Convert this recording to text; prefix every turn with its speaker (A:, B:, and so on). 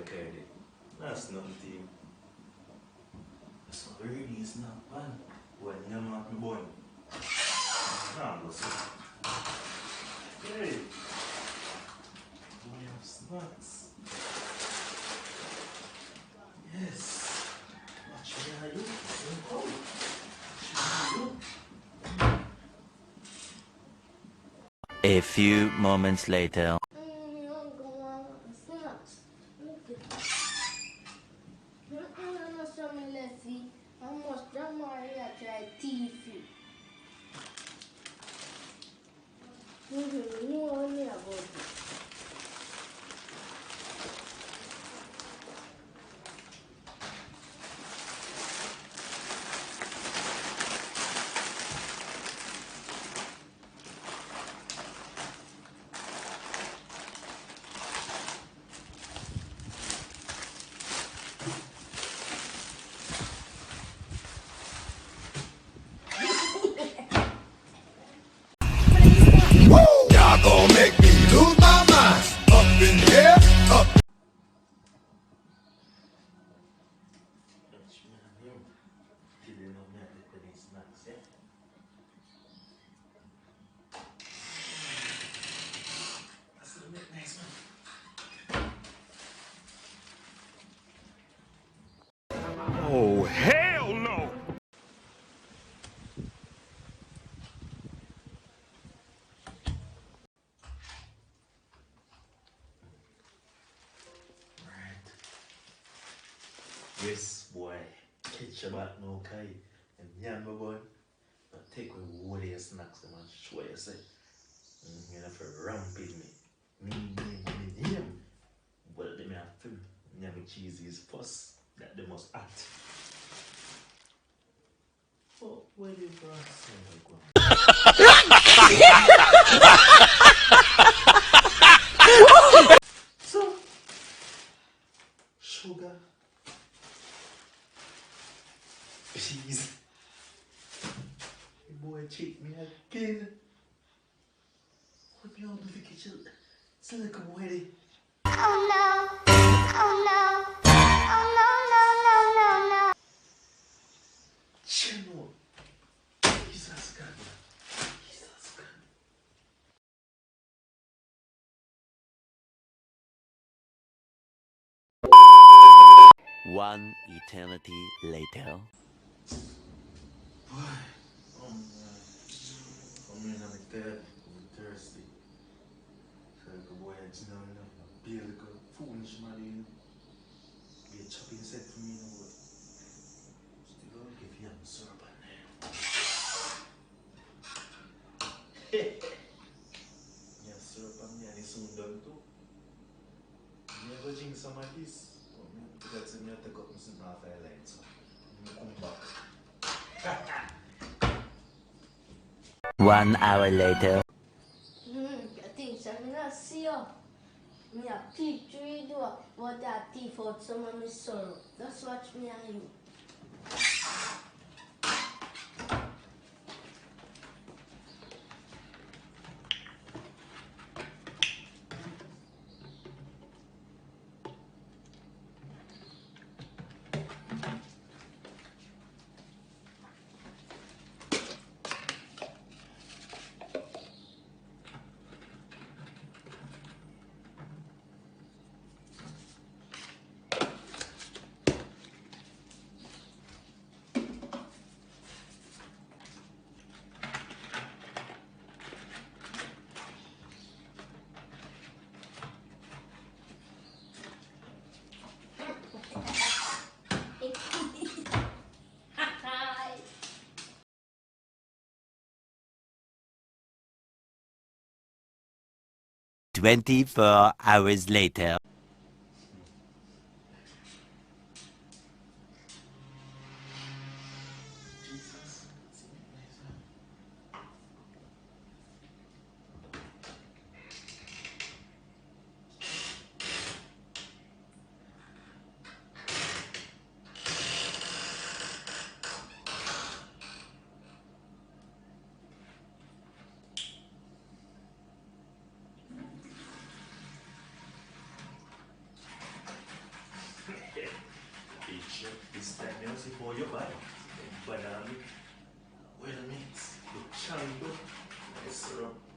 A: carry. That's nothing to you. That's not really is not man. When you're not my boy. Nah, I'm just carry. We have snacks. Yes. What should I do? Oh, what should I do?
B: A few moments later.
C: Y'all gon' make me lose my mind. Up in here, up.
A: That's me and him. Till they know me at the police snacks, yeah? That's gonna make nice, man.
C: Oh, hell no!
A: Right. Yes, boy. Catch your back now, Kai. And yam, boy. But take away all your snacks and show you say. You have to rampage me. Me, yam. Well, they may have to. Yam cheese is first. That they must act. Oh, where the brass go? So, sugar. Please. The boy cheat me again. What me on the kitchen? It's like a wedding.
D: Oh no, oh no, oh no, no, no, no, no.
A: Chino. Jesus God. Jesus God.
B: One eternity later.
A: Boy. Oh man. I'm in on the third. I'm thirsty. So like a boy, you know, be like a foolish man, you know. Be a chopping set for me, you know, but still don't give you a syrup on there. Yeah, syrup on me and it's soon done too. You ever drink some of this? Because I take up my soup half a light, so I come back.
B: 1 hour later.
D: Jag tänkte att mina ser mina teacher idag var där tifot som man missar. That's what me and you. Hi.
B: 24 hours later.
A: Jesus. This time you see for your body. Banana. Wait a minute. The chando. Yes, sir.